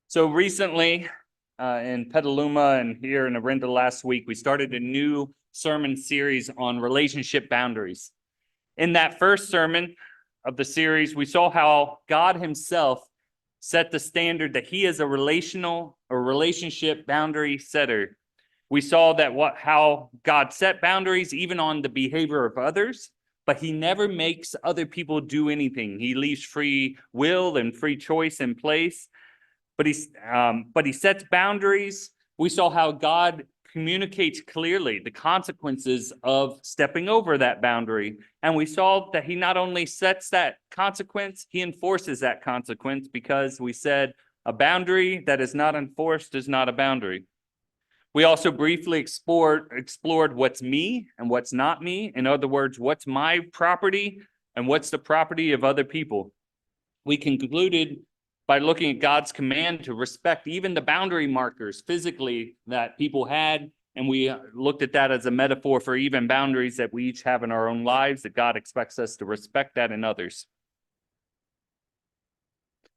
So recently, in Petaluma and here in Orinda last week, we started a new sermon series on relationship boundaries. In that first sermon of the series, we saw how God himself set the standard that he is a relationship boundary setter. We saw that how God set boundaries even on the behavior of others, but he never makes other people do anything. He leaves free will and free choice in place, but he sets boundaries. We saw how God communicates clearly the consequences of stepping over that boundary. And we saw that he not only sets that consequence, he enforces that consequence, because we said a boundary that is not enforced is not a boundary. We also briefly explored what's me and what's not me. In other words, what's my property and what's the property of other people. We concluded by looking at God's command to respect even the boundary markers physically that people had. And we looked at that as a metaphor for even boundaries that we each have in our own lives, that God expects us to respect that in others.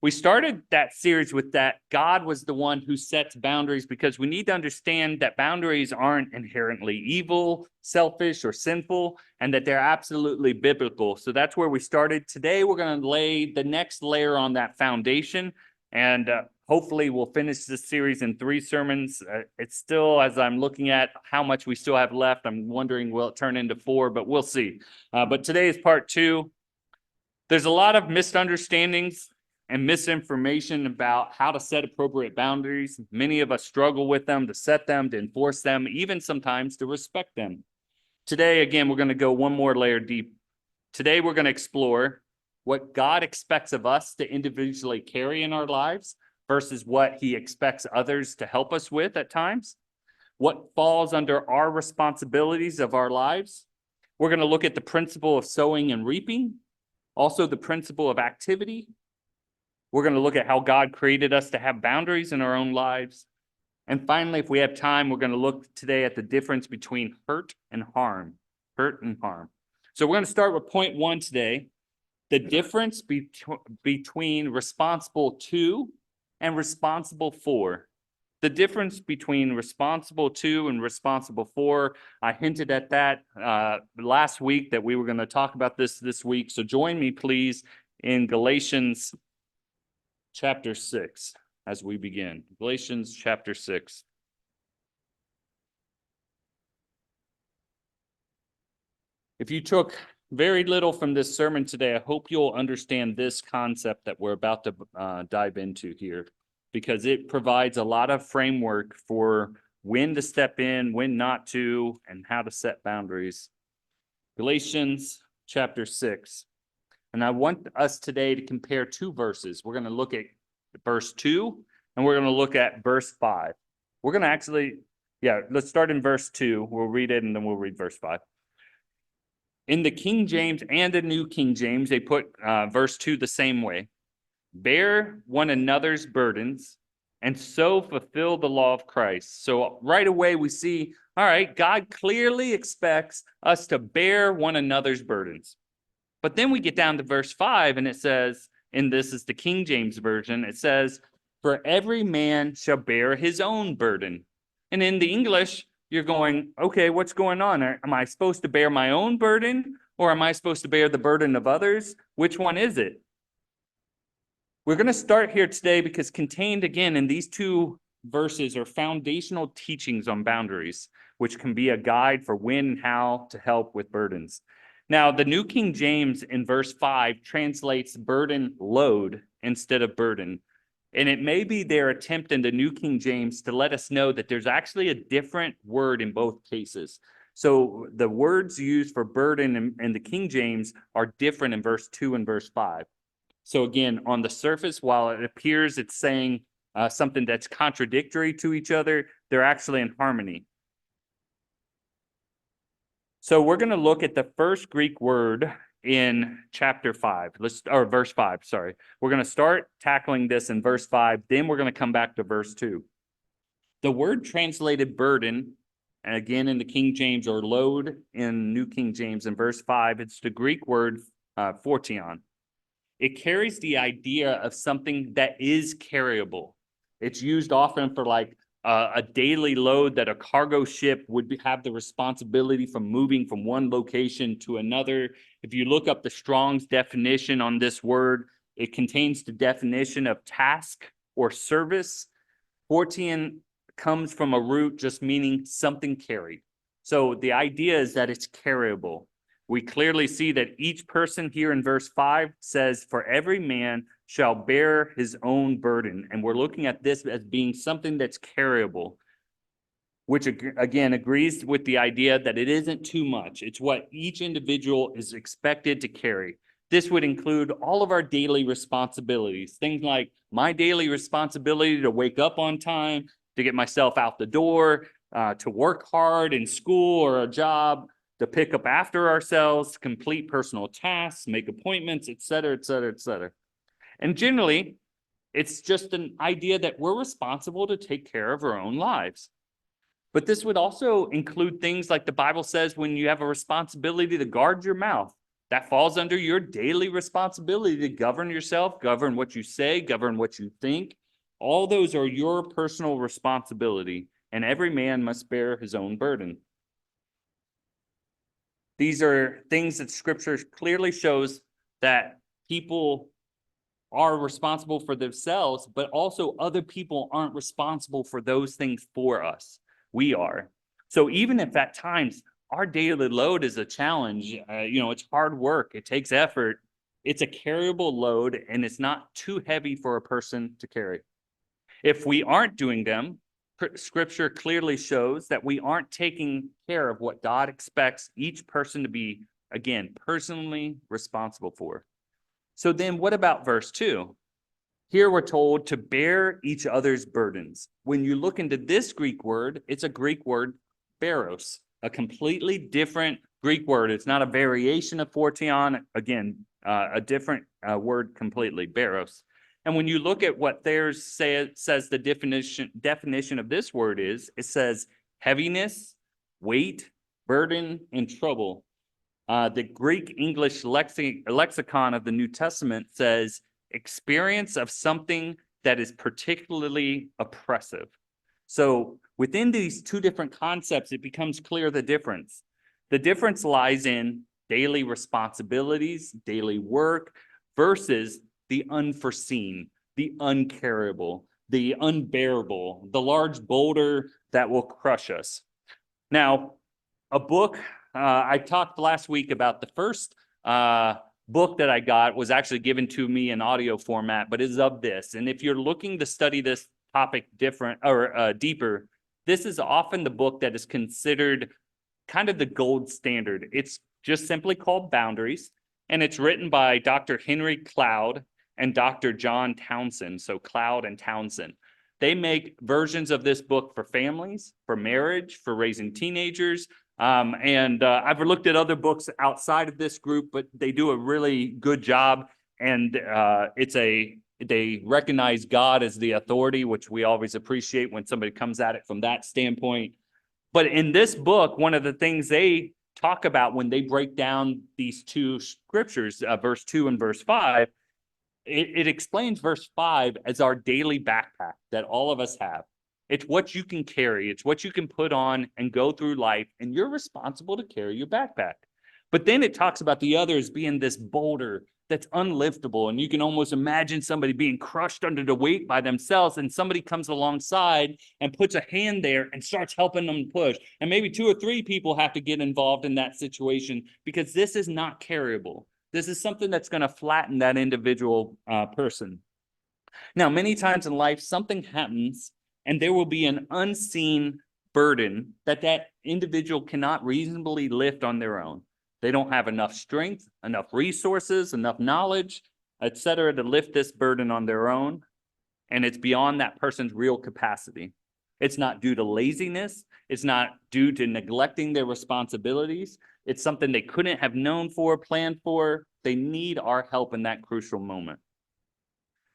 We started that series with that God was the one who sets boundaries, because we need to understand that boundaries aren't inherently evil, selfish, or sinful, and that they're absolutely biblical. So that's where we started. Today, we're going to lay the next layer on that foundation, and hopefully we'll finish this series in 3 sermons. It's still, as I'm looking at how much we still have left, I'm wondering will it turn into 4, but we'll see. But today is part 2. There's a lot of misunderstandings and misinformation about how to set appropriate boundaries. Many of us struggle with them, to set them, to enforce them, even sometimes to respect them. Today, again, we're going to go one more layer deep. Today, we're going to explore what God expects of us to individually carry in our lives versus what he expects others to help us with at times. What falls under our responsibilities of our lives. We're going to look at the principle of sowing and reaping, also the principle of activity. We're going to look at how God created us to have boundaries in our own lives. And finally, if we have time, we're going to look today at the difference between hurt and harm. Hurt and harm. So we're going to start with point 1 today. The difference between responsible to and responsible for. The difference between responsible to and responsible for. I hinted at that last week that we were going to talk about this week. So join me, please, in Galatians chapter 6 as we begin. Galatians chapter 6. If you took very little from this sermon today, I hope you'll understand this concept that we're about to dive into here, because it provides a lot of framework for when to step in, when not to, and how to set boundaries. Galatians chapter 6. And I want us today to compare 2 verses. We're going to look at verse 2, and we're going to look at verse 5. We're going to let's start in verse 2. We'll read it, and then we'll read verse 5. In the King James and the New King James, they put verse 2 the same way. Bear one another's burdens, and so fulfill the law of Christ. So right away we see, all right, God clearly expects us to bear one another's burdens. But then we get down to verse 5, and it says, and this is the King James Version, it says, for every man shall bear his own burden. And in the English, you're going, okay, what's going on? Am I supposed to bear my own burden, or am I supposed to bear the burden of others? Which one is it? We're going to start here today because contained again in these 2 verses are foundational teachings on boundaries, which can be a guide for when and how to help with burdens. Now, the New King James in verse 5 translates burden load instead of burden. And it may be their attempt in the New King James to let us know that there's actually a different word in both cases. So the words used for burden in the King James are different in verse 2 and verse 5. So again, on the surface, while it appears it's saying something that's contradictory to each other, they're actually in harmony. So we're going to look at the first Greek word in chapter 5, verse 5, sorry. We're going to start tackling this in verse 5, then we're going to come back to verse 2. The word translated burden, and again in the King James, or load in New King James in verse 5, it's the Greek word phortion. It carries the idea of something that is carryable. It's used often for like a daily load that a cargo ship would have the responsibility for moving from one location to another. If you look up the Strong's definition on this word, it contains the definition of task or service. Fortean comes from a root just meaning something carried. So the idea is that it's carryable. We clearly see that each person here in verse 5 says, for every man shall bear his own burden. And we're looking at this as being something that's carryable, which again agrees with the idea that it isn't too much. It's what each individual is expected to carry. This would include all of our daily responsibilities, things like my daily responsibility to wake up on time, to get myself out the door, to work hard in school or a job, to pick up after ourselves, complete personal tasks, make appointments, et cetera, et cetera, et cetera. And generally, it's just an idea that we're responsible to take care of our own lives. But this would also include things like the Bible says when you have a responsibility to guard your mouth. That falls under your daily responsibility to govern yourself, govern what you say, govern what you think. All those are your personal responsibility, and every man must bear his own burden. These are things that Scripture clearly shows that people are responsible for themselves, but also other people aren't responsible for those things for us. We are. So even if at times our daily load is a challenge, it's hard work, it takes effort, it's a carryable load, and it's not too heavy for a person to carry. If we aren't doing them, Scripture clearly shows that we aren't taking care of what God expects each person to be, again, personally responsible for. So then what about verse 2? Here we're told to bear each other's burdens. When you look into this Greek word, it's a Greek word, baros, a completely different Greek word. It's not a variation of forteon. Again, a different word completely, baros. And when you look at what theirs says the definition of this word is, it says heaviness, weight, burden, and trouble. The Greek English lexicon of the New Testament says experience of something that is particularly oppressive. So within these two different concepts, it becomes clear the difference. The difference lies in daily responsibilities, daily work, versus the unforeseen, the uncarryable, the unbearable, the large boulder that will crush us. Now, a book, I talked last week about the first book that I got was actually given to me in audio format, but is of this. And if you're looking to study this topic deeper, this is often the book that is considered kind of the gold standard. It's just simply called Boundaries, and it's written by Dr. Henry Cloud and Dr. John Townsend. So Cloud and Townsend. They make versions of this book for families, for marriage, for raising teenagers. I've looked at other books outside of this group, but they do a really good job. And they recognize God as the authority, which we always appreciate when somebody comes at it from that standpoint. But in this book, one of the things they talk about when they break down these two scriptures, verse 2 and verse 5, it explains verse 5 as our daily backpack that all of us have. It's what you can carry. It's what you can put on and go through life, and you're responsible to carry your backpack. But then it talks about the others being this boulder that's unliftable, and you can almost imagine somebody being crushed under the weight by themselves, and somebody comes alongside and puts a hand there and starts helping them push. And maybe 2 or 3 people have to get involved in that situation because this is not carryable. This is something that's going to flatten that individual person. Now, many times in life, something happens and there will be an unseen burden that individual cannot reasonably lift on their own. They don't have enough strength, enough resources, enough knowledge, etc., to lift this burden on their own. And it's beyond that person's real capacity. It's not due to laziness. It's not due to neglecting their responsibilities. It's something they couldn't have known for, planned for. They need our help in that crucial moment.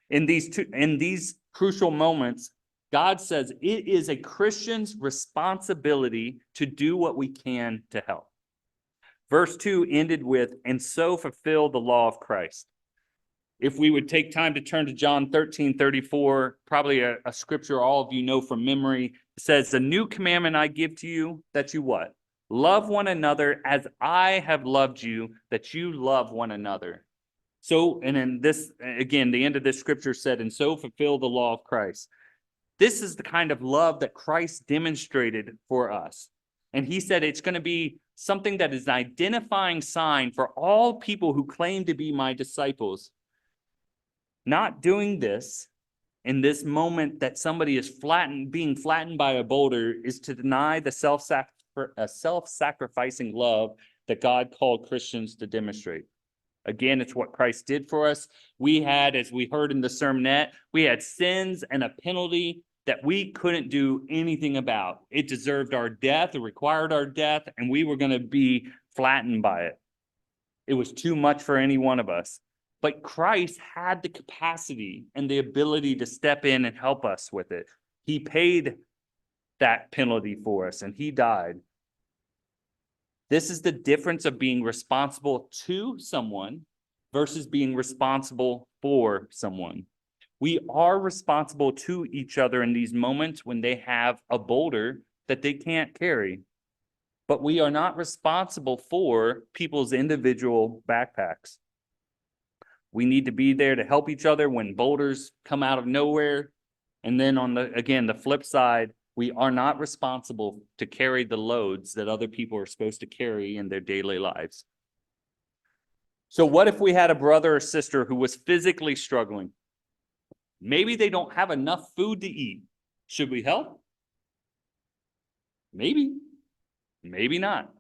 In these crucial moments, God says it is a Christian's responsibility to do what we can to help. Verse 2 ended with, and so fulfill the law of Christ. If we would take time to turn to John 13:34, probably a scripture all of you know from memory, it says, "A new commandment I give to you, that you what? Love one another as I have loved you, that you love one another." So, and in this, again, the end of this scripture said, "And so fulfill the law of Christ." This is the kind of love that Christ demonstrated for us. And he said it's going to be something that is an identifying sign for all people who claim to be my disciples. Not doing this in this moment that somebody is being flattened by a boulder is to deny the self-sacrificing love that God called Christians to demonstrate. Again, it's what Christ did for us. We had, as we heard in the sermonette, we had sins and a penalty that we couldn't do anything about. It deserved our death, it required our death, and we were going to be flattened by it. It was too much for any one of us. But Christ had the capacity and the ability to step in and help us with it. He paid that penalty for us, and he died. This is the difference of being responsible to someone versus being responsible for someone. We are responsible to each other in these moments when they have a boulder that they can't carry. But we are not responsible for people's individual backpacks. We need to be there to help each other when boulders come out of nowhere. And then on the flip side, we are not responsible to carry the loads that other people are supposed to carry in their daily lives. So what if we had a brother or sister who was physically struggling? Maybe they don't have enough food to eat. Should we help? Maybe. Maybe not.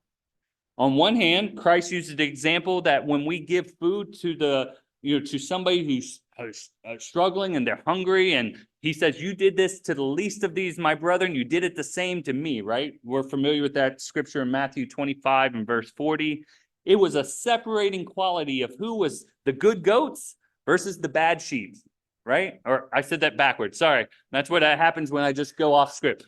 On one hand, Christ uses the example that when we give food to somebody who's struggling and they're hungry, and he says, "You did this to the least of these, my brethren, you did it the same to me," right? We're familiar with that scripture in Matthew 25 and verse 40. It was a separating quality of who was the good goats versus the bad sheep, right? Or I said that backwards. Sorry. That's what happens when I just go off script.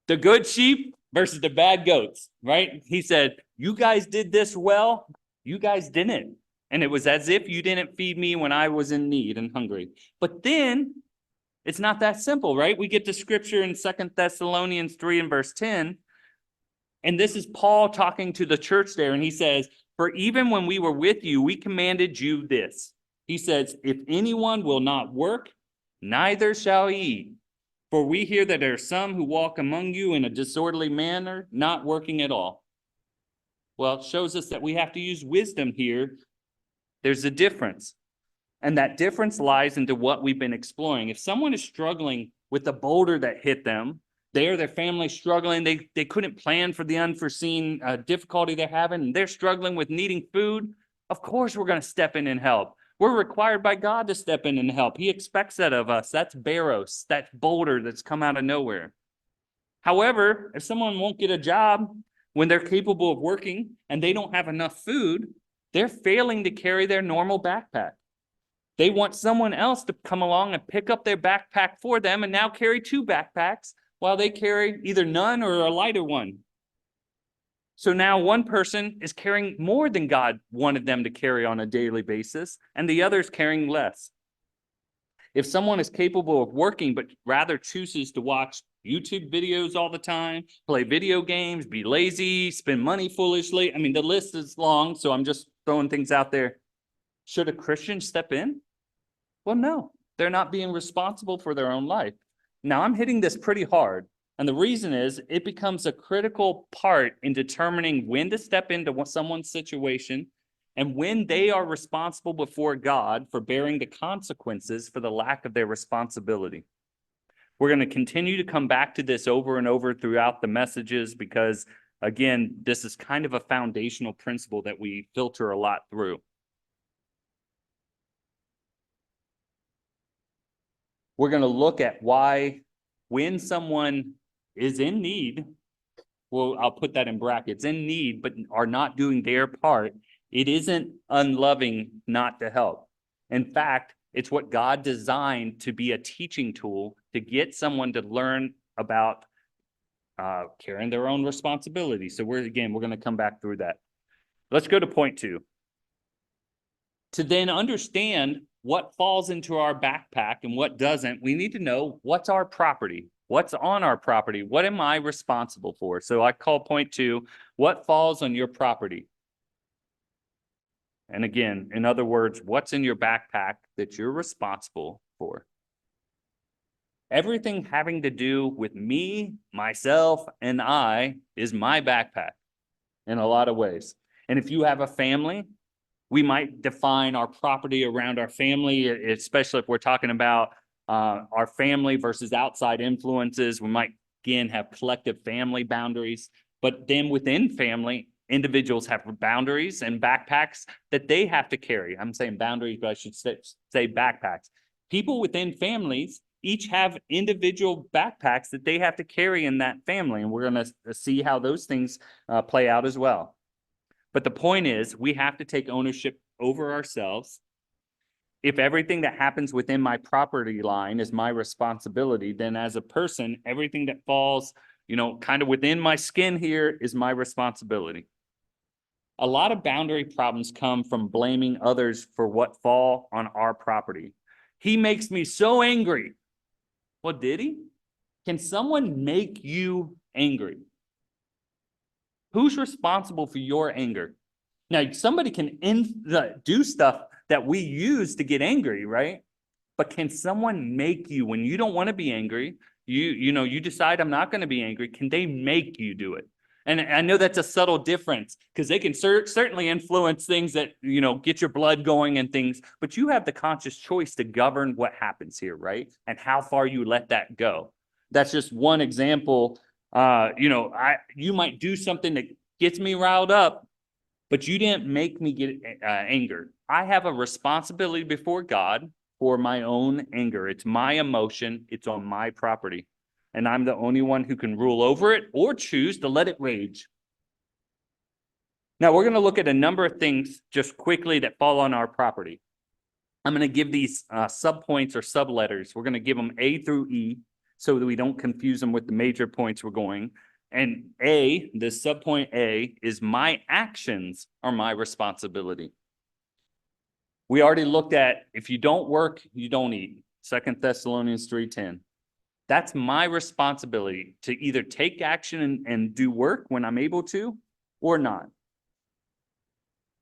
The good sheep versus the bad goats, right? He said, "You guys did this well, you guys didn't. And it was as if you didn't feed me when I was in need and hungry." But then it's not that simple, right? We get to scripture in 2 Thessalonians 3 and verse 10. And this is Paul talking to the church there. And he says, "For even when we were with you, we commanded you this." He says, "If anyone will not work, neither shall he eat. For we hear that there are some who walk among you in a disorderly manner, not working at all." Well, it shows us that we have to use wisdom here. There's a difference. And that difference lies into what we've been exploring. If someone is struggling with the boulder that hit them, their family struggling, they couldn't plan for the unforeseen difficulty they're having, and they're struggling with needing food, of course we're going to step in and help. We're required by God to step in and help. He expects that of us. That's Barros, that boulder that's come out of nowhere. However, if someone won't get a job when they're capable of working and they don't have enough food, they're failing to carry their normal backpack. They want someone else to come along and pick up their backpack for them and now carry 2 backpacks while they carry either none or a lighter one. So now one person is carrying more than God wanted them to carry on a daily basis, and the other is carrying less. If someone is capable of working but rather chooses to watch YouTube videos all the time, play video games, be lazy, spend money foolishly, I mean, the list is long, so I'm just throwing things out there. Should a Christian step in? Well, no, they're not being responsible for their own life. Now, I'm hitting this pretty hard, and the reason is it becomes a critical part in determining when to step into someone's situation and when they are responsible before God for bearing the consequences for the lack of their responsibility. We're going to continue to come back to this over and over throughout the messages because, again, this is kind of a foundational principle that we filter a lot through. We're going to look at why when someone is in need, well, I'll put that in brackets, in need, but are not doing their part, it isn't unloving not to help. In fact, it's what God designed to be a teaching tool to get someone to learn about carrying their own responsibility. So we're going to come back through that. Let's go to point 2. To then understand what falls into our backpack and what doesn't, we need to know what's our property, what's on our property, what am I responsible for? So I call point 2, what falls on your property? And again, in other words, what's in your backpack that you're responsible for? Everything having to do with me, myself, and I is my backpack in a lot of ways. And if you have a family, we might define our property around our family, especially if we're talking about our family versus outside influences. We might, again, have collective family boundaries. But then within family, individuals have boundaries and backpacks that they have to carry. I'm saying boundaries, but I should say backpacks. People within families each have individual backpacks that they have to carry in that family. And we're going to see how those things play out as well. But the point is, we have to take ownership over ourselves. If everything that happens within my property line is my responsibility, then as a person, everything that falls, kind of within my skin here is my responsibility. A lot of boundary problems come from blaming others for what fall on our property. He makes me so angry. Well, did he? Can someone make you angry? Who's responsible for your anger? Now, somebody can do stuff that we use to get angry, right? But can someone make you, when you don't want to be angry, you decide I'm not going to be angry, can they make you do it? And I know that's a subtle difference because they can certainly influence things that, get your blood going and things, but you have the conscious choice to govern what happens here, right? And how far you let that go. That's just one example. You might do something that gets me riled up, but you didn't make me get angered. I have a responsibility before God for my own anger. It's my emotion. It's on my property. And I'm the only one who can rule over it or choose to let it rage. Now, we're going to look at a number of things just quickly that fall on our property. I'm going to give these subpoints or subletters. We're going to give them A through E so that we don't confuse them with the major points we're going. And A, this subpoint A, is my actions are my responsibility. We already looked at if you don't work, you don't eat. 2 Thessalonians 3:10. That's my responsibility to either take action and do work when I'm able to or not.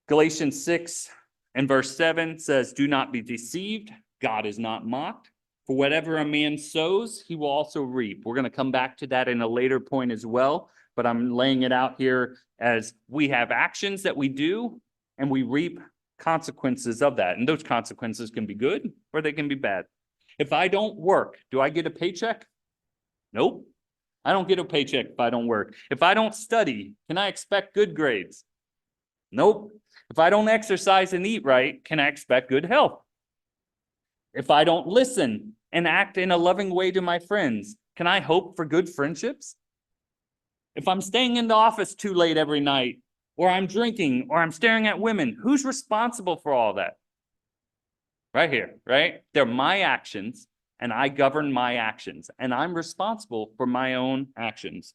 Galatians 6 and verse 7 says, do not be deceived. God is not mocked. For whatever a man sows, he will also reap. We're going to come back to that in a later point as well, but I'm laying it out here as we have actions that we do and we reap consequences of that. And those consequences can be good or they can be bad. If I don't work, do I get a paycheck? Nope. I don't get a paycheck if I don't work. If I don't study, can I expect good grades? Nope. If I don't exercise and eat right, can I expect good health? If I don't listen and act in a loving way to my friends, can I hope for good friendships? If I'm staying in the office too late every night, or I'm drinking, or I'm staring at women, who's responsible for all that? Right here, right? They're my actions, and I govern my actions, and I'm responsible for my own actions.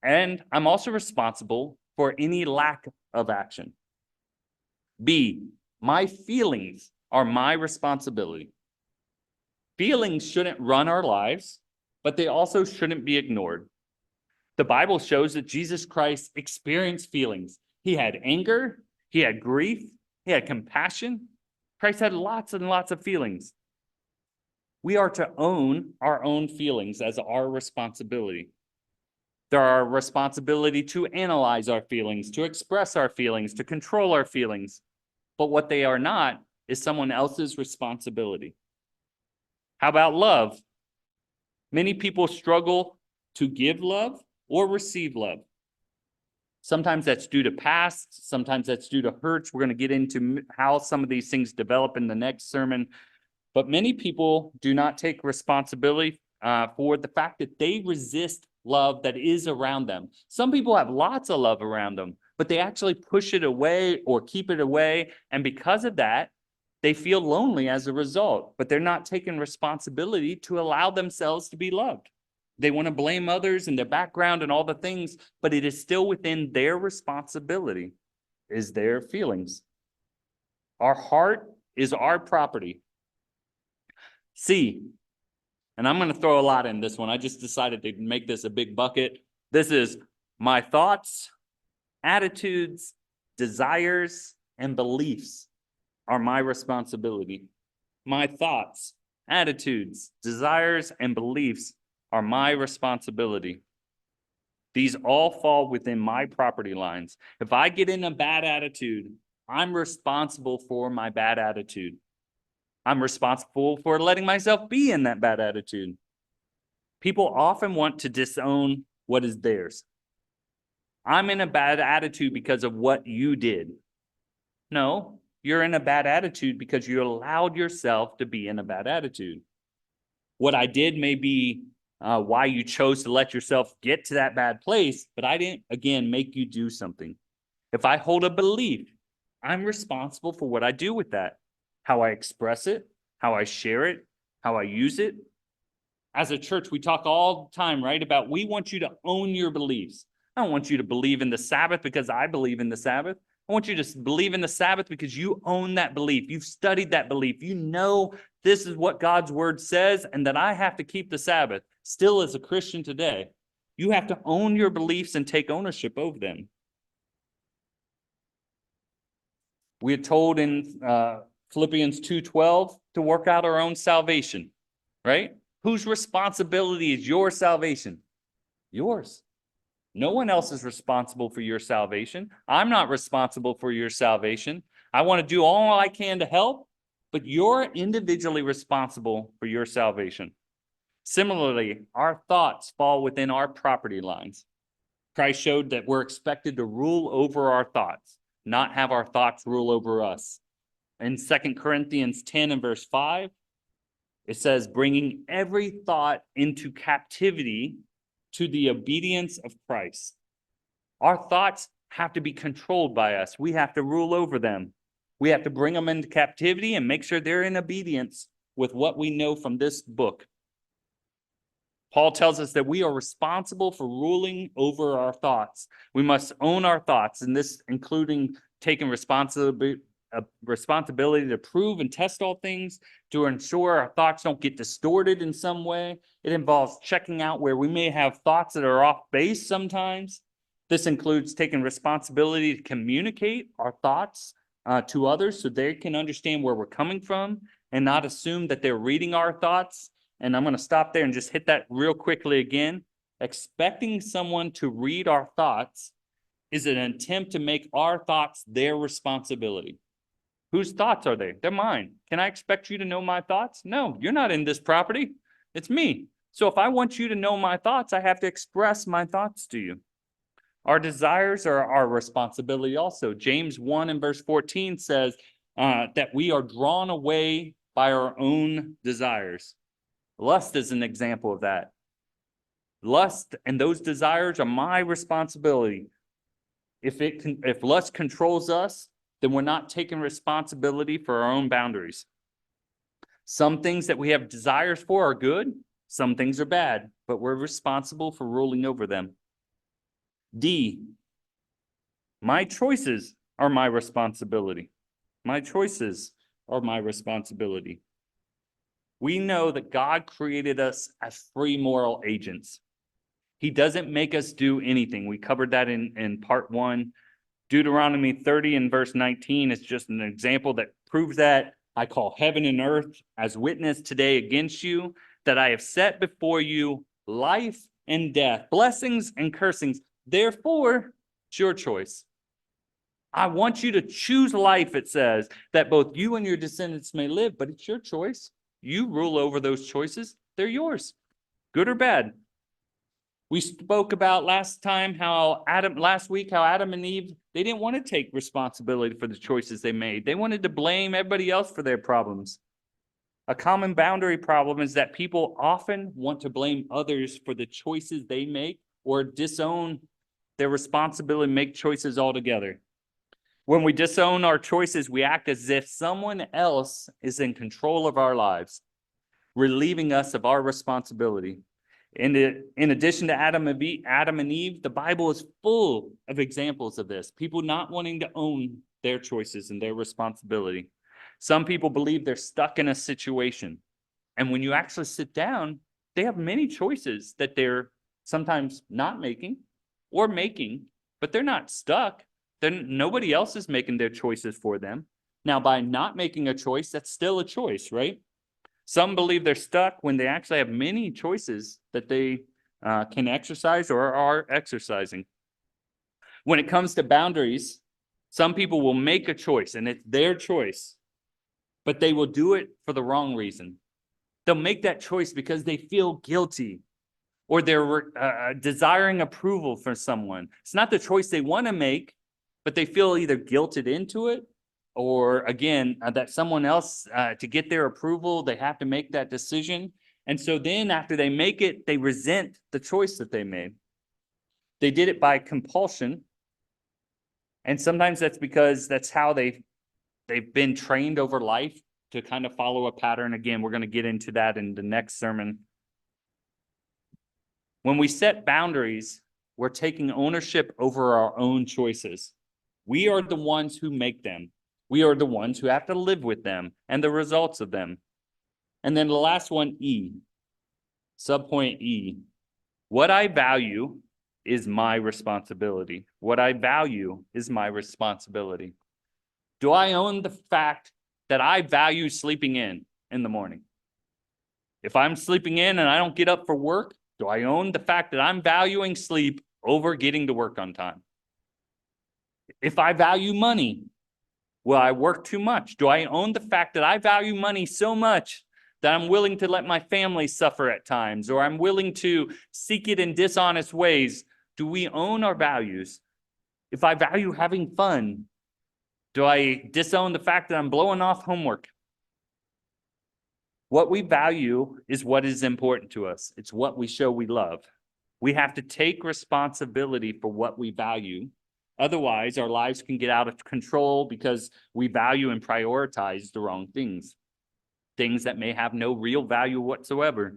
And I'm also responsible for any lack of action. B, my feelings are my responsibility. Feelings shouldn't run our lives, but they also shouldn't be ignored. The Bible shows that Jesus Christ experienced feelings. He had anger, he had grief, he had compassion. Christ had lots and lots of feelings. We are to own our own feelings as our responsibility. They're our responsibility to analyze our feelings, to express our feelings, to control our feelings. But what they are not is someone else's responsibility. How about love? Many people struggle to give love or receive love. Sometimes that's due to past, sometimes that's due to hurts. We're going to get into how some of these things develop in the next sermon. But many people do not take responsibility for the fact that they resist love that is around them. Some people have lots of love around them, but they actually push it away or keep it away. And because of that, they feel lonely as a result, but they're not taking responsibility to allow themselves to be loved. They want to blame others and their background and all the things, but it is still within their responsibility, is their feelings. Our heart is our property. C, and I'm going to throw a lot in this one. I just decided to make this a big bucket. This is my thoughts, attitudes, desires, and beliefs are my responsibility. My thoughts, attitudes, desires, and beliefs are my responsibility. These all fall within my property lines. If I get in a bad attitude, I'm responsible for my bad attitude. I'm responsible for letting myself be in that bad attitude. People often want to disown what is theirs. I'm in a bad attitude because of what you did. No, you're in a bad attitude because you allowed yourself to be in a bad attitude. What I did may be why you chose to let yourself get to that bad place, but I didn't, again, make you do something. If I hold a belief, I'm responsible for what I do with that, how I express it, how I share it, how I use it. As a church, we talk all the time, right, about we want you to own your beliefs. I don't want you to believe in the Sabbath because I believe in the Sabbath. I want you to believe in the Sabbath because you own that belief. You've studied that belief. You know this is what God's word says and that I have to keep the Sabbath. Still, as a Christian today, you have to own your beliefs and take ownership over them. We are told in Philippians 2:12 to work out our own salvation, right? Whose responsibility is your salvation? Yours. No one else is responsible for your salvation. I'm not responsible for your salvation. I want to do all I can to help, but you're individually responsible for your salvation. Similarly, our thoughts fall within our property lines. Christ showed that we're expected to rule over our thoughts, not have our thoughts rule over us. In 2 Corinthians 10 and verse 5, it says, bringing every thought into captivity to the obedience of Christ. Our thoughts have to be controlled by us. We have to rule over them. We have to bring them into captivity and make sure they're in obedience with what we know from this book. Paul tells us that we are responsible for ruling over our thoughts. We must own our thoughts, and this including taking responsibility to prove and test all things, to ensure our thoughts don't get distorted in some way. It involves checking out where we may have thoughts that are off base sometimes. This includes taking responsibility to communicate our thoughts to others so they can understand where we're coming from and not assume that they're reading our thoughts. And I'm going to stop there and just hit that real quickly again. Expecting someone to read our thoughts is an attempt to make our thoughts their responsibility. Whose thoughts are they? They're mine. Can I expect you to know my thoughts? No, you're not in this property. It's me. So if I want you to know my thoughts, I have to express my thoughts to you. Our desires are our responsibility also. James 1 and verse 14 says that we are drawn away by our own desires. Lust is an example of that. Lust and those desires are my responsibility. If lust controls us, then we're not taking responsibility for our own boundaries. Some things that we have desires for are good, some things are bad, but we're responsible for ruling over them. D, my choices are my responsibility. My choices are my responsibility. We know that God created us as free moral agents. He doesn't make us do anything. We covered that in part 1. Deuteronomy 30 and verse 19 is just an example that proves that. I call heaven and earth as witness today against you, that I have set before you life and death, blessings and cursings. Therefore, it's your choice. I want you to choose life, it says, that both you and your descendants may live, but it's your choice. You rule over those choices. They're yours, good or bad. We spoke about last week how Adam and Eve, they didn't want to take responsibility for the choices they made. They wanted to blame everybody else for their problems. A common boundary problem is that people often want to blame others for the choices they make or disown their responsibility and make choices altogether. When we disown our choices, we act as if someone else is in control of our lives, relieving us of our responsibility. In addition to Adam and Eve, the Bible is full of examples of this. People not wanting to own their choices and their responsibility. Some people believe they're stuck in a situation. And when you actually sit down, they have many choices that they're sometimes not making or making, but they're not stuck. Then nobody else is making their choices for them. Now, by not making a choice, that's still a choice, right? Some believe they're stuck when they actually have many choices that they can exercise or are exercising. When it comes to boundaries, some people will make a choice and it's their choice, but they will do it for the wrong reason. They'll make that choice because they feel guilty or they're desiring approval from someone. It's not the choice they want to make, but they feel either guilted into it or, again, that someone else, to get their approval, they have to make that decision. And so then after they make it, they resent the choice that they made. They did it by compulsion. And sometimes that's because that's how they've been trained over life to kind of follow a pattern. Again, we're going to get into that in the next sermon. When we set boundaries, we're taking ownership over our own choices. We are the ones who make them. We are the ones who have to live with them and the results of them. And then the last one, E, subpoint E. What I value is my responsibility. What I value is my responsibility. Do I own the fact that I value sleeping in the morning? If I'm sleeping in and I don't get up for work, do I own the fact that I'm valuing sleep over getting to work on time? If I value money, will I work too much? Do I own the fact that I value money so much that I'm willing to let my family suffer at times, or I'm willing to seek it in dishonest ways? Do we own our values? If I value having fun, do I disown the fact that I'm blowing off homework? What we value is what is important to us. It's what we show we love. We have to take responsibility for what we value. Otherwise, our lives can get out of control because we value and prioritize the wrong things, things that may have no real value whatsoever.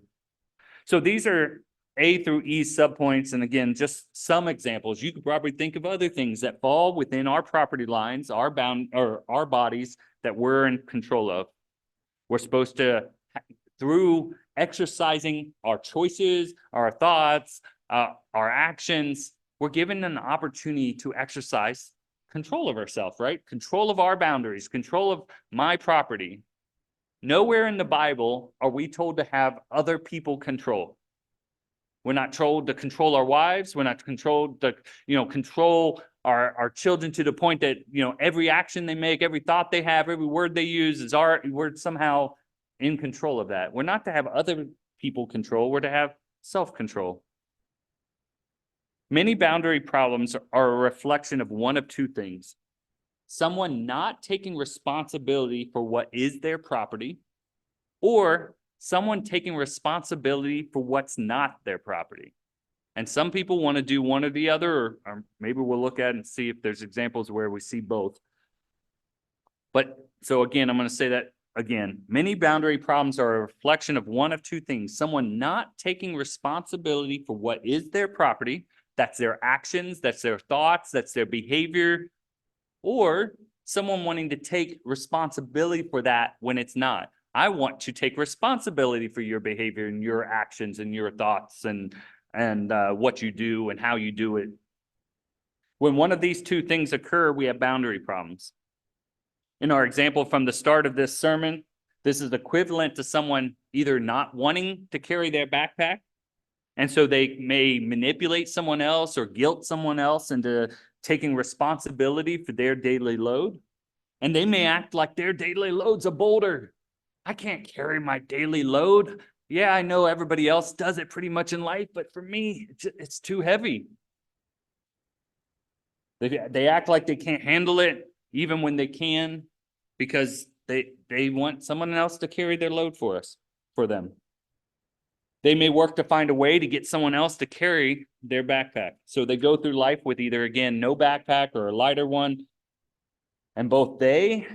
So these are A through E subpoints. And again, just some examples. You could probably think of other things that fall within our property lines, our bodies that we're in control of. We're supposed to, through exercising our choices, our thoughts, our actions, we're given an opportunity to exercise control of ourselves, right? Control of our boundaries, control of my property. Nowhere in the Bible are we told to have other people control. We're not told to control our wives. We're not told to, control our children to the point that, every action they make, every thought they have, every word they use is we're somehow in control of that. We're not to have other people control. We're to have self-control. Many boundary problems are a reflection of one of two things. Someone not taking responsibility for what is their property, or someone taking responsibility for what's not their property. And some people want to do one or the other, or maybe we'll look at it and see if there's examples where we see both. But so again, I'm going to say that again. Many boundary problems are a reflection of one of two things. Someone not taking responsibility for what is their property, that's their actions, that's their thoughts, that's their behavior, or someone wanting to take responsibility for that when it's not. I want to take responsibility for your behavior and your actions and your thoughts and what you do and how you do it. When one of these two things occur, we have boundary problems. In our example from the start of this sermon, this is equivalent to someone either not wanting to carry their backpack, and so they may manipulate someone else or guilt someone else into taking responsibility for their daily load. And they may act like their daily load's a boulder. I can't carry my daily load. Yeah, I know everybody else does it pretty much in life, but for me, it's too heavy. They act like they can't handle it, even when they can, because they want someone else to carry their load for them. They may work to find a way to get someone else to carry their backpack. So they go through life with either, again, no backpack or a lighter one. And both they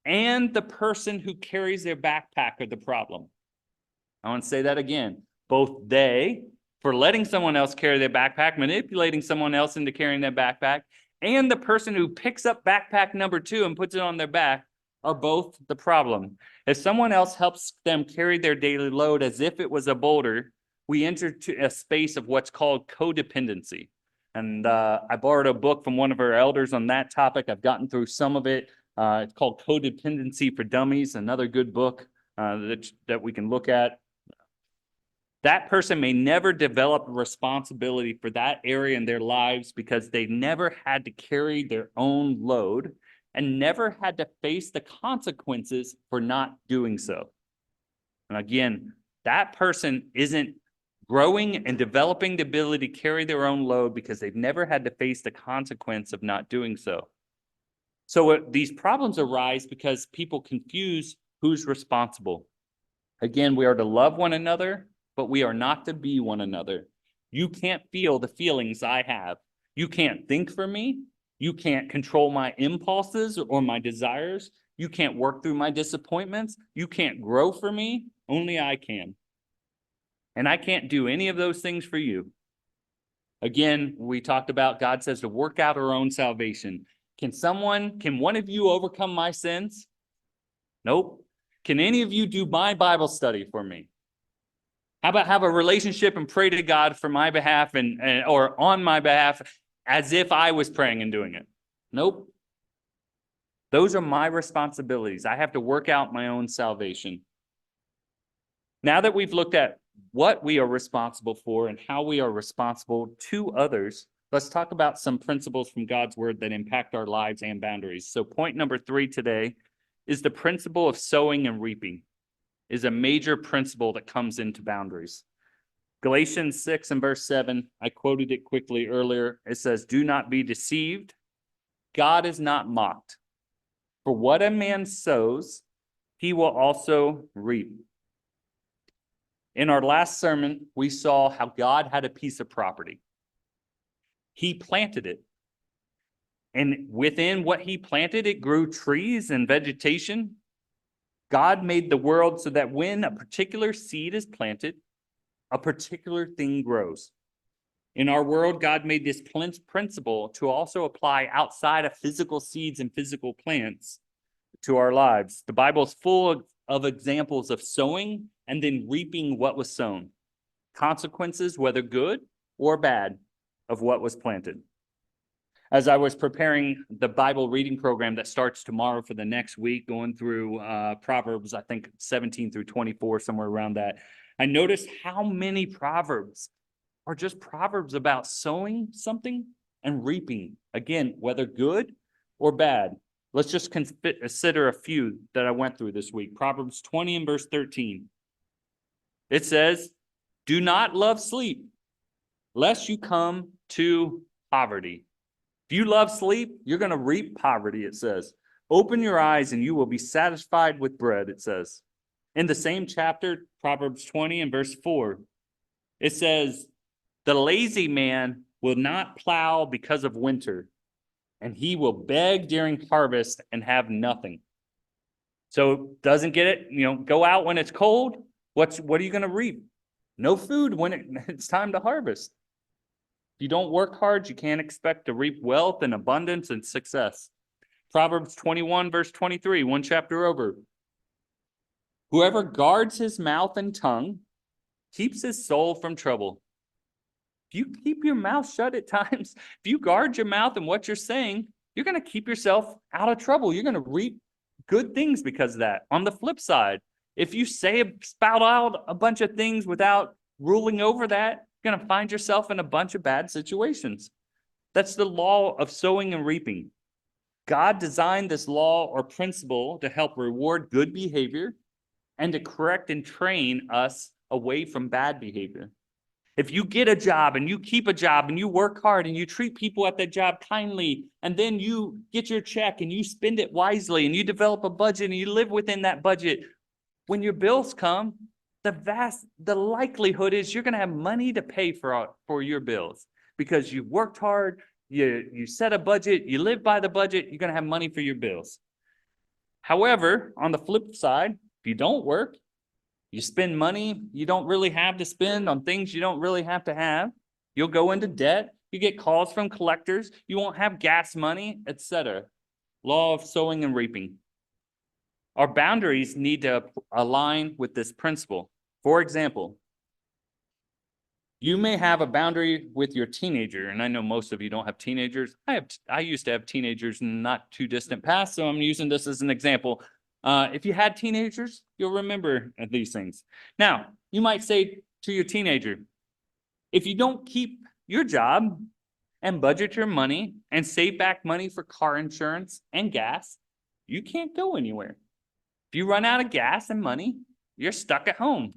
and the person who carries their backpack are the problem. I want to say that again. Both they, for letting someone else carry their backpack, manipulating someone else into carrying their backpack, and the person who picks up backpack number 2 and puts it on their back are both the problem. If someone else helps them carry their daily load as if it was a boulder, we enter to a space of what's called codependency. And I borrowed a book from one of our elders on that topic. I've gotten through some of it. It's called Codependency for Dummies, another good book that we can look at. That person may never develop responsibility for that area in their lives because they never had to carry their own load and never had to face the consequences for not doing so. And again, that person isn't growing and developing the ability to carry their own load because they've never had to face the consequence of not doing so. So these problems arise because people confuse who's responsible. Again, we are to love one another, but we are not to be one another. You can't feel the feelings I have. You can't think for me. You can't control my impulses or my desires. You can't work through my disappointments. You can't grow for me. Only I can. And I can't do any of those things for you. Again, we talked about God says to work out our own salvation. Can one of you overcome my sins? Nope. Can any of you do my Bible study for me? How about have a relationship and pray to God for my behalf or on my behalf as if I was praying and doing it? Nope. Those are my responsibilities. I have to work out my own salvation. Now that we've looked at what we are responsible for and how we are responsible to others, let's talk about some principles from God's word that impact our lives and boundaries. So point number 3 today is the principle of sowing and reaping. Is a major principle that comes into boundaries. Galatians 6 and verse 7, I quoted it quickly earlier. It says, "Do not be deceived. God is not mocked. For what a man sows, he will also reap." In our last sermon, we saw how God had a piece of property. He planted it. And within what he planted, it grew trees and vegetation. God made the world so that when a particular seed is planted, a particular thing grows. In our world, God made this principle to also apply outside of physical seeds and physical plants to our lives. The Bible is full of examples of sowing and then reaping what was sown. Consequences, whether good or bad, of what was planted. As I was preparing the Bible reading program that starts tomorrow for the next week, going through Proverbs, I think 17 through 24, somewhere around that, I noticed how many Proverbs are just Proverbs about sowing something and reaping. Again, whether good or bad. Let's just consider a few that I went through this week. Proverbs 20 and verse 13. It says, "Do not love sleep, lest you come to poverty." If you love sleep, you're going to reap poverty, it says. "Open your eyes and you will be satisfied with bread," it says. In the same chapter, Proverbs 20 and verse 4, it says, "The lazy man will not plow because of winter, and he will beg during harvest and have nothing." So doesn't get it, go out when it's cold. What are you going to reap? No food when it's time to harvest. If you don't work hard, you can't expect to reap wealth and abundance and success. Proverbs 21, verse 23, one chapter over. "Whoever guards his mouth and tongue keeps his soul from trouble." If you keep your mouth shut at times, if you guard your mouth and what you're saying, you're going to keep yourself out of trouble. You're going to reap good things because of that. On the flip side, if you spout out a bunch of things without ruling over that, you're going to find yourself in a bunch of bad situations. That's the law of sowing and reaping. God designed this law or principle to help reward good behavior and to correct and train us away from bad behavior. If you get a job and you keep a job and you work hard and you treat people at that job kindly, and then you get your check and you spend it wisely and you develop a budget and you live within that budget, when your bills come, the likelihood is you're going to have money to pay for your bills because you worked hard, you set a budget, you live by the budget, you're going to have money for your bills. However, on the flip side, if you don't work, you spend money you don't really have to spend on things you don't really have to have. You'll go into debt. You get calls from collectors. You won't have gas money, etc. Law of sowing and reaping. Our boundaries need to align with this principle. For example, you may have a boundary with your teenager, and I know most of you don't have teenagers. I used to have teenagers in not too distant past, so I'm using this as an example. If you had teenagers, you'll remember these things. Now, you might say to your teenager, if you don't keep your job and budget your money and save back money for car insurance and gas, you can't go anywhere. If you run out of gas and money, you're stuck at home.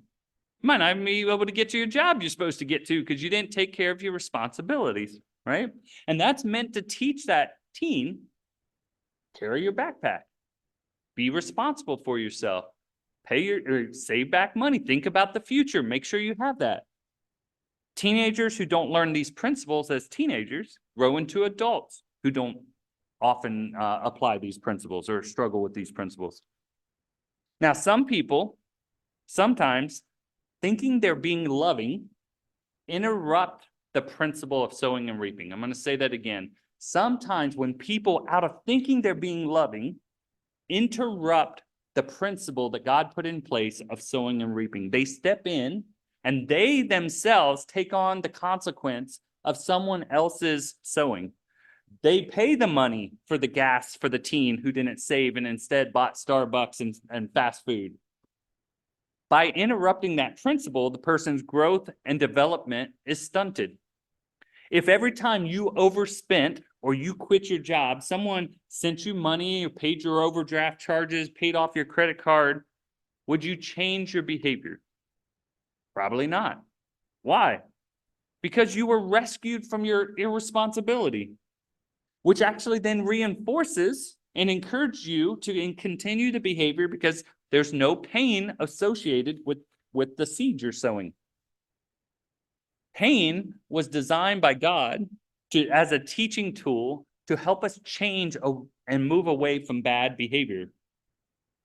You might not even be able to get to your job you're supposed to get to because you didn't take care of your responsibilities, right? And that's meant to teach that teen, carry your backpack, be responsible for yourself, save back money, think about the future, make sure you have that. Teenagers who don't learn these principles as teenagers grow into adults who don't often apply these principles or struggle with these principles. Now, some people, sometimes, thinking they're being loving, interrupt the principle of sowing and reaping. I'm going to say that again. Sometimes when people, out of thinking they're being loving, interrupt the principle that God put in place of sowing and reaping. They step in and they themselves take on the consequence of someone else's sowing. They pay the money for the gas for the teen who didn't save and instead bought Starbucks and fast food. By interrupting that principle, the person's growth and development is stunted. If every time you overspent or you quit your job, someone sent you money or paid your overdraft charges, paid off your credit card, would you change your behavior? Probably not. Why? Because you were rescued from your irresponsibility, which actually then reinforces and encourages you to continue the behavior because there's no pain associated with the seed you're sowing. Pain was designed by God as a teaching tool to help us change and move away from bad behavior.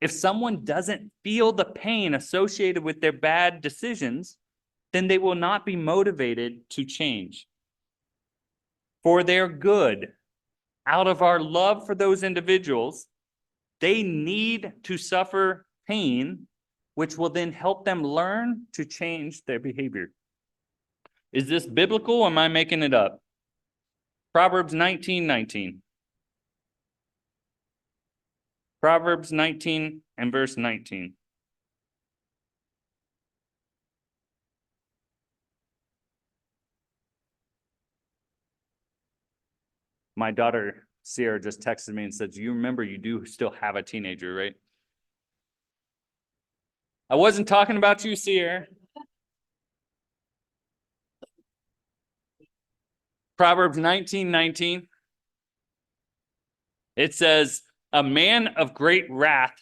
If someone doesn't feel the pain associated with their bad decisions, then they will not be motivated to change. For their good, out of our love for those individuals, they need to suffer pain, which will then help them learn to change their behavior. Is this biblical or am I making it up? Proverbs 19:19. Proverbs 19 and verse 19. My daughter, Sierra, just texted me and said, you remember you do still have a teenager, right? I wasn't talking about you, Sierra. Proverbs 19:19. It says, a man of great wrath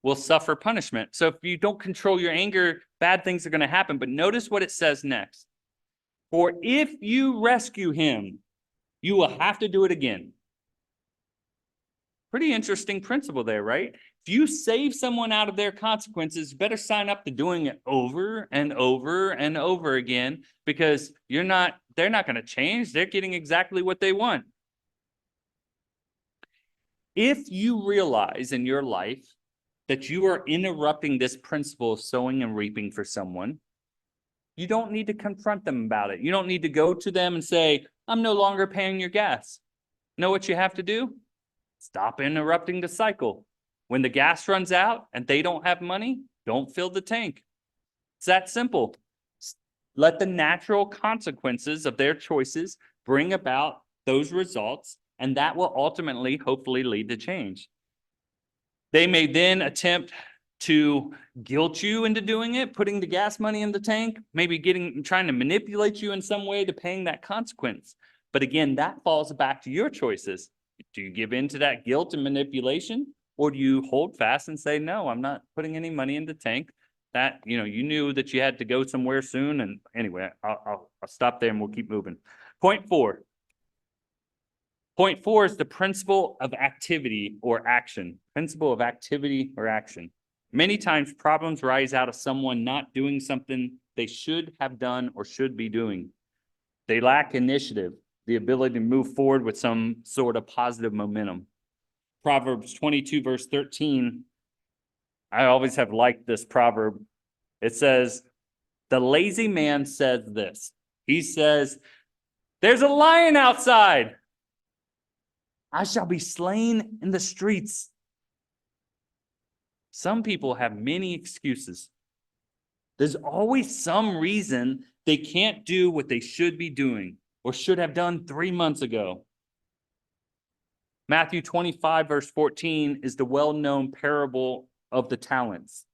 will suffer punishment. So if you don't control your anger, bad things are going to happen. But notice what it says next. For if you rescue him, you will have to do it again. Pretty interesting principle there, right? If you save someone out of their consequences, you better sign up to doing it over and over and over again because they're not going to change. They're getting exactly what they want. If you realize in your life that you are interrupting this principle of sowing and reaping for someone, you don't need to confront them about it. You don't need to go to them and say, I'm no longer paying your gas. Know what you have to do? Stop interrupting the cycle. When the gas runs out and they don't have money, don't fill the tank. It's that simple. Let the natural consequences of their choices bring about those results, and that will ultimately, hopefully, lead to change. They may then attempt to guilt you into doing it, putting the gas money in the tank, maybe trying to manipulate you in some way to paying that consequence. But again, that falls back to your choices. Do you give in to that guilt and manipulation, or do you hold fast and say, no, I'm not putting any money in the tank? That, you knew that you had to go somewhere soon. And anyway, I'll stop there and we'll keep moving. Point 4. Point 4 is the principle of activity or action. Principle of activity or action. Many times problems rise out of someone not doing something they should have done or should be doing. They lack initiative, the ability to move forward with some sort of positive momentum. Proverbs 22 verse 13 I always have liked this proverb. It says, the lazy man says this. He says, there's a lion outside. I shall be slain in the streets. Some people have many excuses. There's always some reason they can't do what they should be doing or should have done 3 months ago. Matthew 25, verse 14 is the well-known parable of the talents.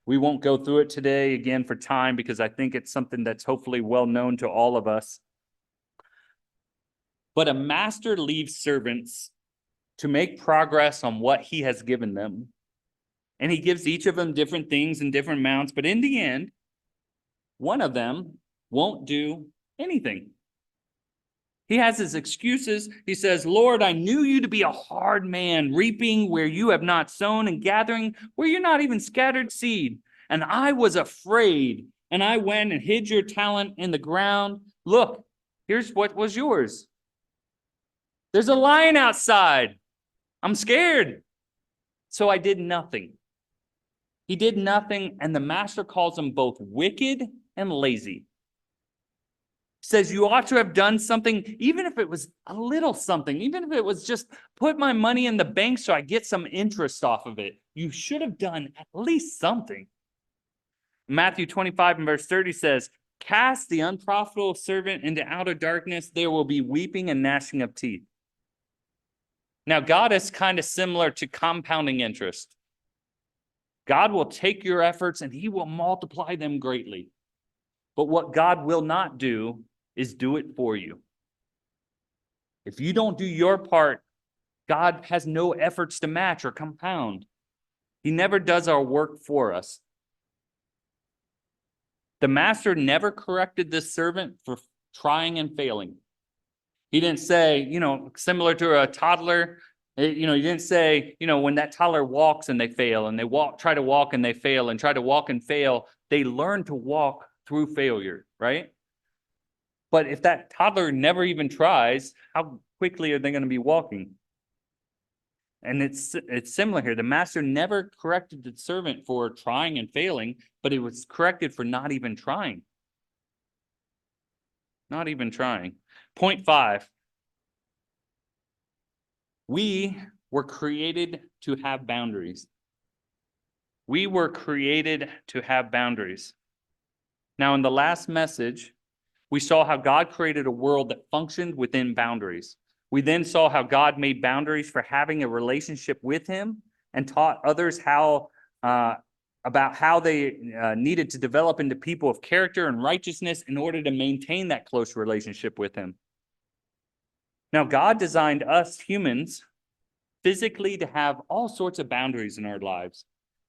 We won't go through it today again for time because I think it's something that's hopefully well known to all of us. But a master leaves servants to make progress on what he has given them. And he gives each of them different things and different amounts. But in the end, one of them won't do anything. He has his excuses. He says, Lord, I knew you to be a hard man, reaping where you have not sown and gathering where you're not even scattered seed. And I was afraid, and I went and hid your talent in the ground. Look, here's what was yours. There's a lion outside. I'm scared. So I did nothing. He did nothing, and the master calls him both wicked and lazy. Says you ought to have done something, even if it was a little something, even if it was just put my money in the bank so I get some interest off of it. You should have done at least something. Matthew 25 and verse 30 says, cast the unprofitable servant into outer darkness. There will be weeping and gnashing of teeth. Now, God is kind of similar to compounding interest. God will take your efforts and he will multiply them greatly. But what God will not do is do it for you. If you don't do your part, God has no efforts to match or compound. He never does our work for us. The master never corrected this servant for trying and failing. He didn't say, similar to a toddler, he didn't say, when that toddler walks and they fail and they try to walk and they fail and try to walk and fail, they learn to walk through failure, right? But if that toddler never even tries, how quickly are they going to be walking? And it's similar here. The master never corrected the servant for trying and failing, but it was corrected for not even trying. Not even trying. Point 5. We were created to have boundaries. We were created to have boundaries. Now, in the last message, we saw how God created a world that functioned within boundaries. We then saw how God made boundaries for having a relationship with him and taught others about how they needed to develop into people of character and righteousness in order to maintain that close relationship with him. Now, God designed us humans physically to have all sorts of boundaries in our lives.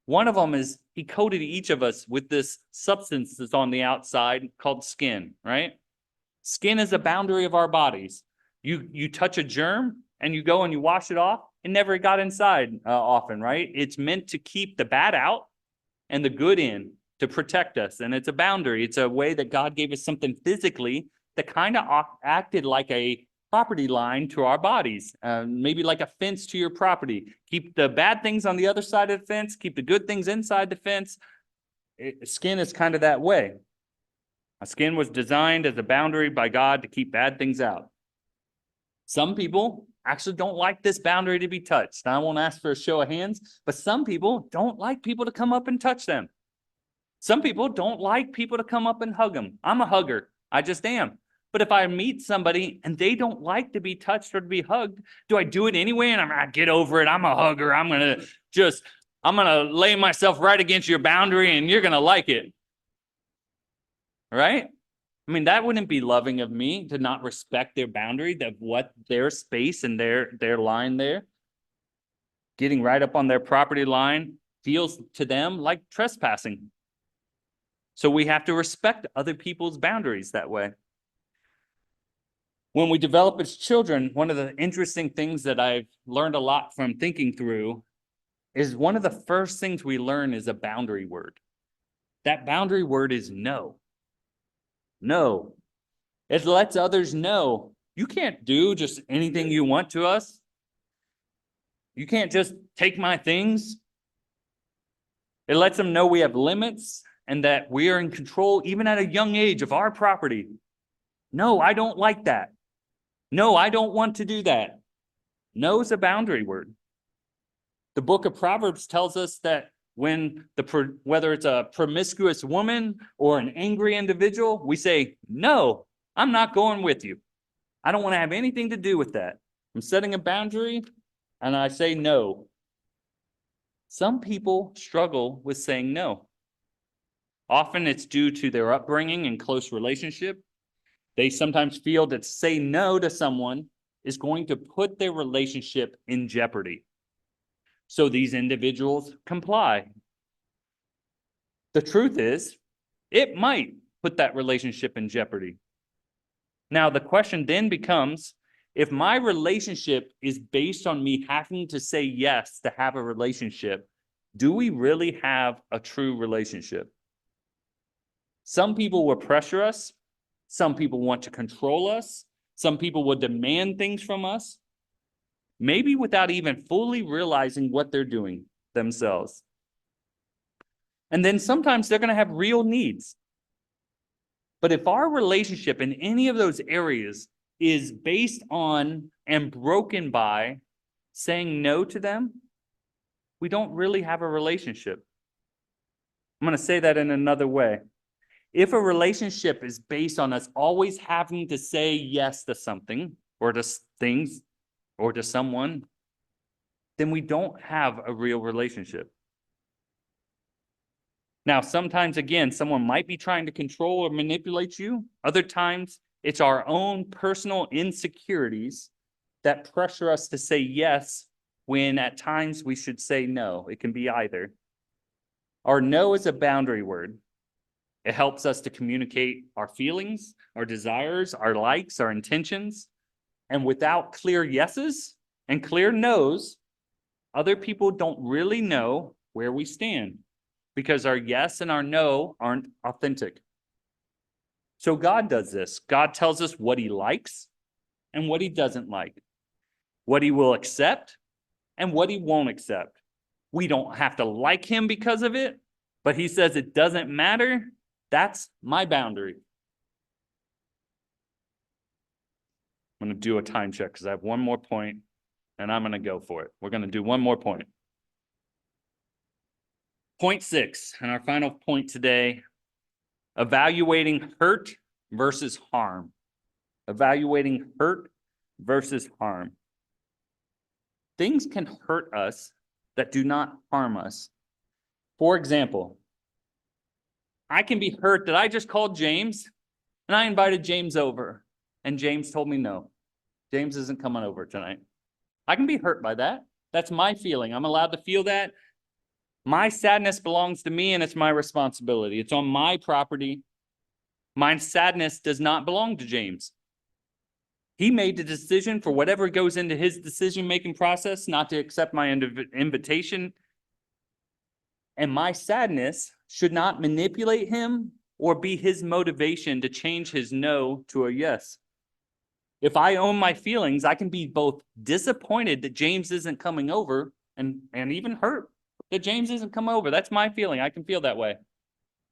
One of them is he coated each of us with this substance that's on the outside called skin, right? Skin is a boundary of our bodies. You touch a germ and you go and you wash it off. It never got inside often, right? It's meant to keep the bad out and the good in, to protect us. And it's a boundary. It's a way that God gave us something physically that kind of acted like a property line to our bodies, maybe like a fence to your property. Keep the bad things on the other side of the fence, keep the good things inside the fence. Skin is kind of that way. A skin was designed as a boundary by God to keep bad things out. Some people actually don't like this boundary to be touched. I won't ask for a show of hands, but some people don't like people to come up and touch them. Some people don't like people to come up and hug them. I'm a hugger. I just am. But if I meet somebody and they don't like to be touched or to be hugged, do I do it anyway? And I'm going to get over it. I'm a hugger. I'm going to lay myself right against your boundary and you're going to like it. Right? I mean, that wouldn't be loving of me to not respect their boundary, of what their space and their line there. Getting right up on their property line feels to them like trespassing. So we have to respect other people's boundaries that way. When we develop as children, one of the interesting things that I've learned a lot from thinking through is one of the first things we learn is a boundary word. That boundary word is no. No. It lets others know you can't do just anything you want to us. You can't just take my things. It lets them know we have limits and that we are in control, even at a young age, of our property. No, I don't like that. No, I don't want to do that. No is a boundary word. The book of Proverbs tells us that whether it's a promiscuous woman or an angry individual, we say, no, I'm not going with you. I don't want to have anything to do with that. I'm setting a boundary and I say no. Some people struggle with saying no. Often it's due to their upbringing and close relationship. They sometimes feel that to say no to someone is going to put their relationship in jeopardy. So these individuals comply. The truth is, it might put that relationship in jeopardy. Now, the question then becomes, if my relationship is based on me having to say yes to have a relationship, do we really have a true relationship? Some people will pressure us. Some people want to control us. Some people will demand things from us, maybe without even fully realizing what they're doing themselves. And then sometimes they're going to have real needs. But if our relationship in any of those areas is based on and broken by saying no to them, we don't really have a relationship. I'm going to say that in another way. If a relationship is based on us always having to say yes to something or to things or to someone, then we don't have a real relationship. Now, sometimes, again, someone might be trying to control or manipulate you. Other times, it's our own personal insecurities that pressure us to say yes when at times we should say no. It can be either. Our no is a boundary word. It helps us to communicate our feelings, our desires, our likes, our intentions. And without clear yeses and clear nos, other people don't really know where we stand, because our yes and our no aren't authentic. So God does this. God tells us what he likes and what he doesn't like, what he will accept and what he won't accept. We don't have to like him because of it, but he says it doesn't matter. That's my boundary. I'm going to do a time check because I have one more point and I'm going to go for it. We're going to do one more point. Point 6, and our final point today, evaluating hurt versus harm. Evaluating hurt versus harm. Things can hurt us that do not harm us. For example, I can be hurt that I just called James and I invited James over and James told me no. James isn't coming over tonight. I can be hurt by that. That's my feeling. I'm allowed to feel that. My sadness belongs to me and it's my responsibility. It's on my property. My sadness does not belong to James. He made the decision, for whatever goes into his decision-making process, not to accept my invitation. And my sadness should not manipulate him or be his motivation to change his no to a yes. If I own my feelings, I can be both disappointed that James isn't coming over and even hurt that James isn't coming over. That's my feeling. I can feel that way.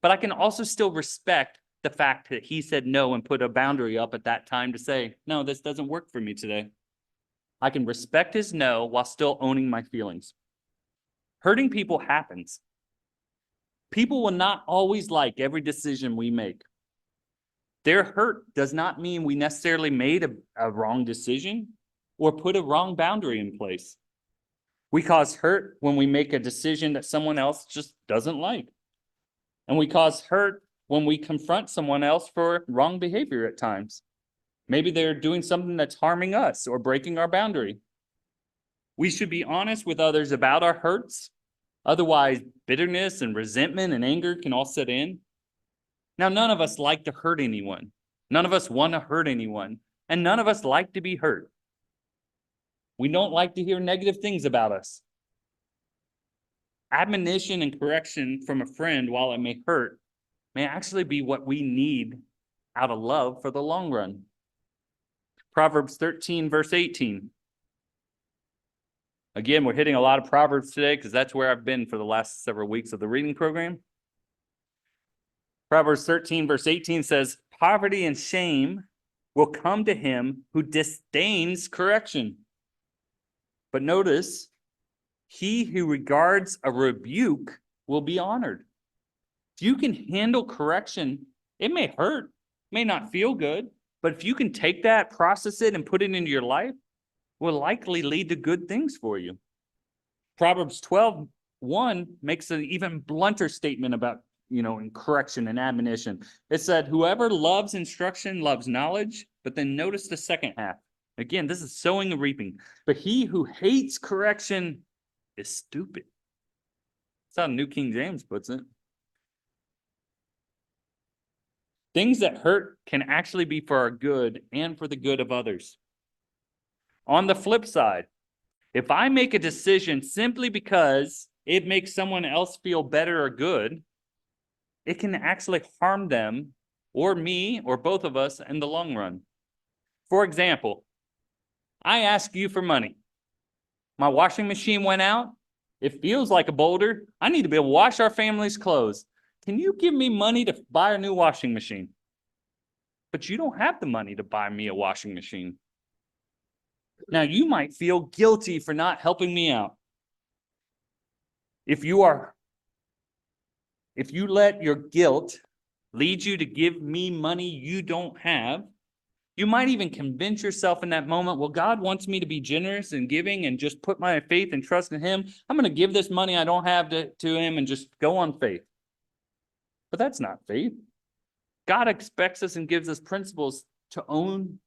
But I can also still respect the fact that he said no and put a boundary up at that time to say, no, this doesn't work for me today. I can respect his no while still owning my feelings. Hurting people happens. People will not always like every decision we make. Their hurt does not mean we necessarily made a wrong decision or put a wrong boundary in place. We cause hurt when we make a decision that someone else just doesn't like. And we cause hurt when we confront someone else for wrong behavior at times. Maybe they're doing something that's harming us or breaking our boundary. We should be honest with others about our hurts. Otherwise, bitterness and resentment and anger can all set in. Now, none of us like to hurt anyone. None of us want to hurt anyone. And none of us like to be hurt. We don't like to hear negative things about us. Admonition and correction from a friend, while it may hurt, may actually be what we need out of love for the long run. Proverbs 13, verse 18. Again, we're hitting a lot of Proverbs today because that's where I've been for the last several weeks of the reading program. Proverbs 13, verse 18 says, poverty and shame will come to him who disdains correction. But notice, he who regards a rebuke will be honored. If you can handle correction, it may hurt, may not feel good, but if you can take that, process it, and put it into your life, will likely lead to good things for you. Proverbs 12:1 makes an even blunter statement about, in correction and admonition. It said, whoever loves instruction loves knowledge, but then notice the second half. Again, this is sowing and reaping. But he who hates correction is stupid. That's how New King James puts it. Things that hurt can actually be for our good and for the good of others. On the flip side, if I make a decision simply because it makes someone else feel better or good, it can actually harm them or me or both of us in the long run. For example, I ask you for money. My washing machine went out. It feels like a boulder. I need to be able to wash our family's clothes. Can you give me money to buy a new washing machine? But you don't have the money to buy me a washing machine. Now, you might feel guilty for not helping me out. If you let your guilt lead you to give me money you don't have, you might even convince yourself in that moment, well, God wants me to be generous and giving and just put my faith and trust in him. I'm going to give this money I don't have to him and just go on faith. But that's not faith. God expects us and gives us principles to own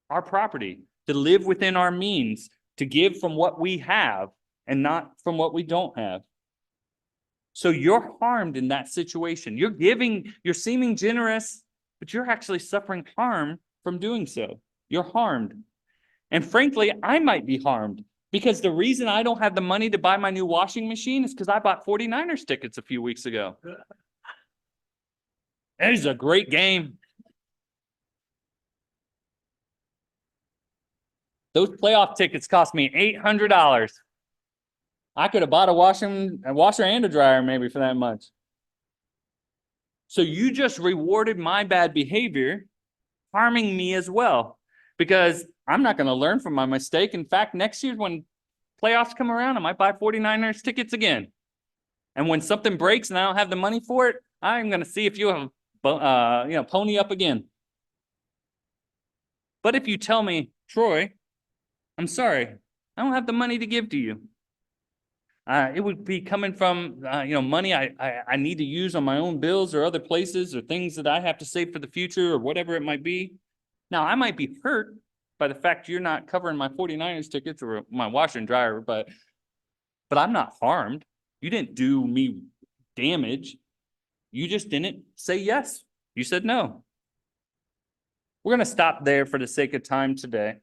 our property, to live within our means, to give from what we have and not from what we don't have. So you're harmed in that situation. You're giving, you're seeming generous, but you're actually suffering harm from doing so. You're harmed. And frankly, I might be harmed because the reason I don't have the money to buy my new washing machine is because I bought 49ers tickets a few weeks ago. It was a great game. Those playoff tickets cost me $800. I could have bought a washer and a dryer maybe for that much. So you just rewarded my bad behavior, harming me as well, because I'm not going to learn from my mistake. In fact, next year when playoffs come around, I might buy 49ers tickets again. And when something breaks and I don't have the money for it, I'm going to see if you have pony up again. But if you tell me, Troy, I'm sorry, I don't have the money to give to you. It would be coming from, money I need to use on my own bills or other places or things that I have to save for the future or whatever it might be. Now, I might be hurt by the fact you're not covering my 49ers tickets or my washer and dryer, but I'm not harmed. You didn't do me damage. You just didn't say yes. You said no. We're going to stop there for the sake of time today.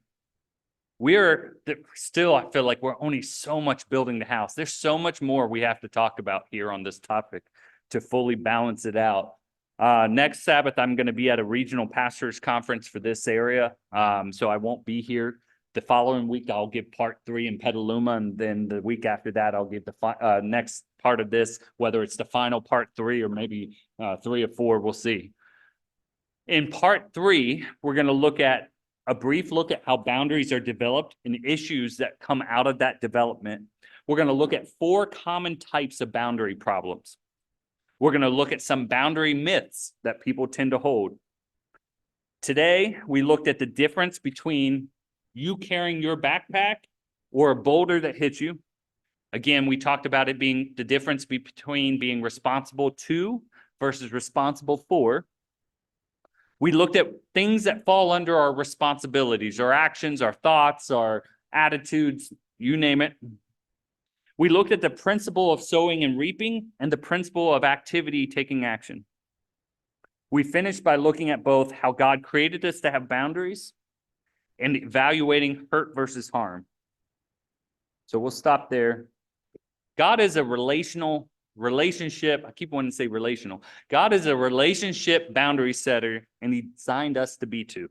We're still, I feel like we're only so much building the house. There's so much more we have to talk about here on this topic to fully balance it out. Next Sabbath, I'm going to be at a regional pastors conference for this area. So I won't be here. The following week, I'll give part 3 in Petaluma. And then the week after that, I'll give the next part of this, whether it's the final part 3 or maybe 3 or 4, we'll see. In part 3, we're going to look at a brief look at how boundaries are developed and issues that come out of that development. We're going to look at 4 common types of boundary problems. We're going to look at some boundary myths that people tend to hold. Today, we looked at the difference between you carrying your backpack or a boulder that hits you. Again, we talked about it being the difference between being responsible to versus responsible for. We looked at things that fall under our responsibilities, our actions, our thoughts, our attitudes, you name it. We looked at the principle of sowing and reaping and the principle of activity taking action. We finished by looking at both how God created us to have boundaries and evaluating hurt versus harm. So we'll stop there. God is a relationship. I keep wanting to say relational. God is a relationship boundary setter, and he designed us to be too.